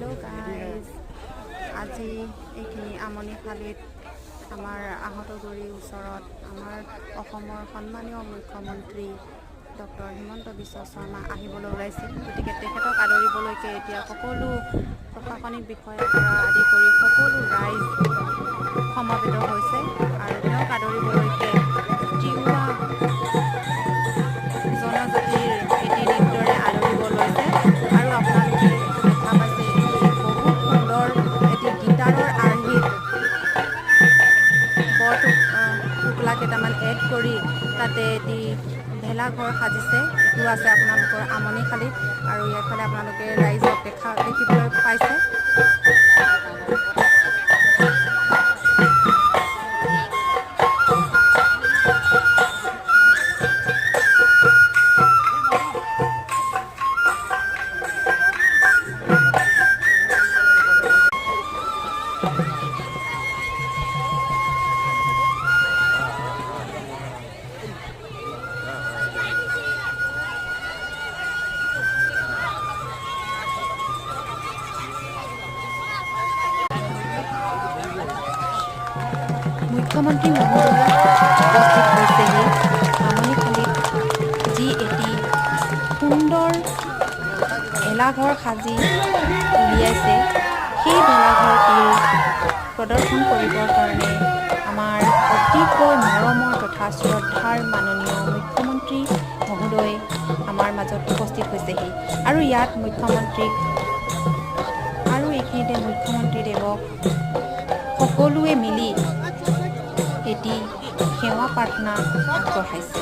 Hello' guys, আজি এইখিনি আমনিশালীত আমাৰ আহতগুৰিৰ ওচৰত আমাৰ অসমৰ সন্মানীয় মুখ্যমন্ত্ৰী ডক্টৰ হিমন্ত বিশ্ব শৰ্মা আহিবলৈ ওলাইছিল। গতিকে তেখেতক আদৰিবলৈকে এতিয়া সকলো প্ৰশাসনিক বিষয়াৰ পৰা আদি কৰি সকলো ৰাইজ সমবেত হৈছে আৰু তেওঁক আদৰিবলৈকে তিৱা জনজাতিৰ এটি নৃত্যৰে আদৰিব লৈছে। আৰু আপোনালোকে দেখা পাইছে এটি বহুত সুন্দৰ এটি গীটাৰৰ আৰ্হিত টোপোলা কেইটামান এড কৰি তাতে এটি ভেলাঘৰ সাজিছে। এইটো আছে আপোনালোকৰ আমনিশালীত আৰু ইয়াৰফালে আপোনালোকে ৰাইজক দেখিবলৈ পাইছে। মুখ্যমন্ত্ৰী মহোদয় উপস্থিত হৈছেহি আমনিশালীত, যি এটি সুন্দৰ ভেলাঘৰ সাজি উলিয়াইছে। সেই ভেলাঘৰটি প্ৰদৰ্শন কৰিবৰ কাৰণে আমাৰ অতিকৈ মৰমৰ তথা শ্ৰদ্ধাৰ মাননীয় মুখ্যমন্ত্ৰী মহোদয় আমাৰ মাজত উপস্থিত হৈছেহি। আৰু ইয়াত মুখ্যমন্ত্ৰীক আৰু এইখিনিতে মুখ্যমন্ত্ৰীদেৱক সকলোৱে মিলি এটি সেৱা প্ৰাৰ্থনা আগবঢ়াইছে।